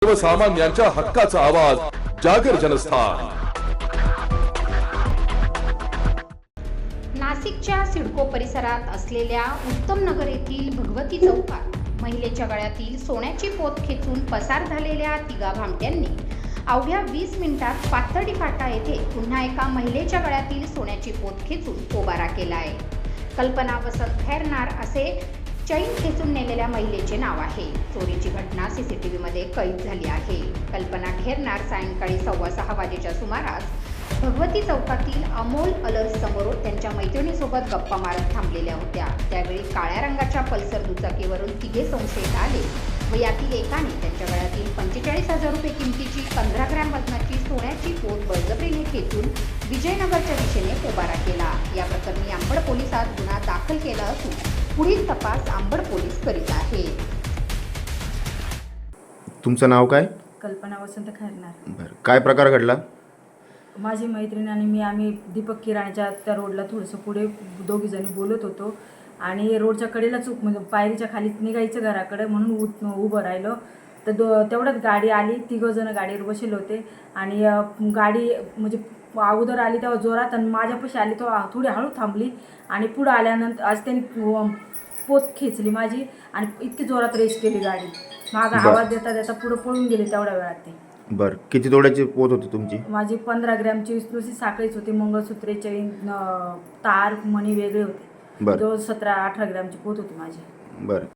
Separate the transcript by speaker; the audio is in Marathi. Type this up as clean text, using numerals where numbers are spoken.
Speaker 1: सर्वसामान्यांच्या हक्काचा आवाज जागर जनस्थान।
Speaker 2: नाशिकच्या सिडको परिसरात असलेल्या उत्तम नगर येथील भगवती चौकात महिलेच्या गळ्यातील सोन्याची पोत खेचून पसार झालेल्या तिघा भामट्यांनी अवघ्या 20 मिनिटात पाथर्डी फाटा येथे पुन्हा एका महिलेच्या गळ्यातील सोन्याची पोत खेचून पोबारा केला आहे। कल्पना वसंत खैरनार असे चैन खेचून नेलेल्या महिलेचे नाव आहे। चोरीची घटना सीसीटीव्ही मध्ये कैद झाली आहे। कल्पना खैरनार सायंकाळी 6:15 वाजेच्या सुमारास भगवती चौकातील अमोल अलर्स समोर त्यांच्या मैत्रिणीसोबत गप्पा मारत थांबलेल्या होत्या। त्यावेळी काळ्या रंगाच्या पल्सर दुचाकीवरून तिघे संशयित आले व यातील एकाने त्यांच्या गळ्यातील 45,000 रुपये किमतीची 15 ग्रॅम वजनाची सोन्याची पोत बळजबरीने खेचून विजयनगरच्या दिशेने पोबारा केला। या प्रकरणी अंबड पोलिसात गुन्हा दाखल केला असून पुढील तपास अंबड पोलीस करीत आहे।
Speaker 3: तुमचं नाव काय?
Speaker 4: कल्पना वसंत खैरनार।
Speaker 3: बरं, काय प्रकार घडला?
Speaker 4: माझी मैत्रीण आणि मी आम्ही दीपक किराण्याच्या त्या रोडला थोडंसं पुढे दोघीजणी बोलत होतो आणि रोडच्या कडेलाच म्हणजे पायरीच्या खाली निघायचं घराकडे म्हणून उभं राहिलो तर तेवढ्यात गाडी आली। तिघंजणं गाडीवर बसले होते आणि गाडी म्हणजे अगोदर आली तेव्हा जोरात आणि माझ्यापाशी आली तेव्हा थोडी हळू थांबली आणि पुढं आल्यानंतर आज त्यांनी पोत खेचली माझी आणि इतकी जोरात रेस केली गाडी। मागं आवाज देता देता पुढं पळून गेले तेवढ्या वेळात ते।
Speaker 3: बरं, किती तोड्याची पोत होती तुमची?
Speaker 4: माझी 15 ग्रॅमची नुसती साखळीच होती, मंगळसूत्रे, चैन, तार, मणी वेगळे होते।
Speaker 3: बरं,
Speaker 4: तो 17-18 ग्रॅमची पोत होती माझी।
Speaker 3: बरं।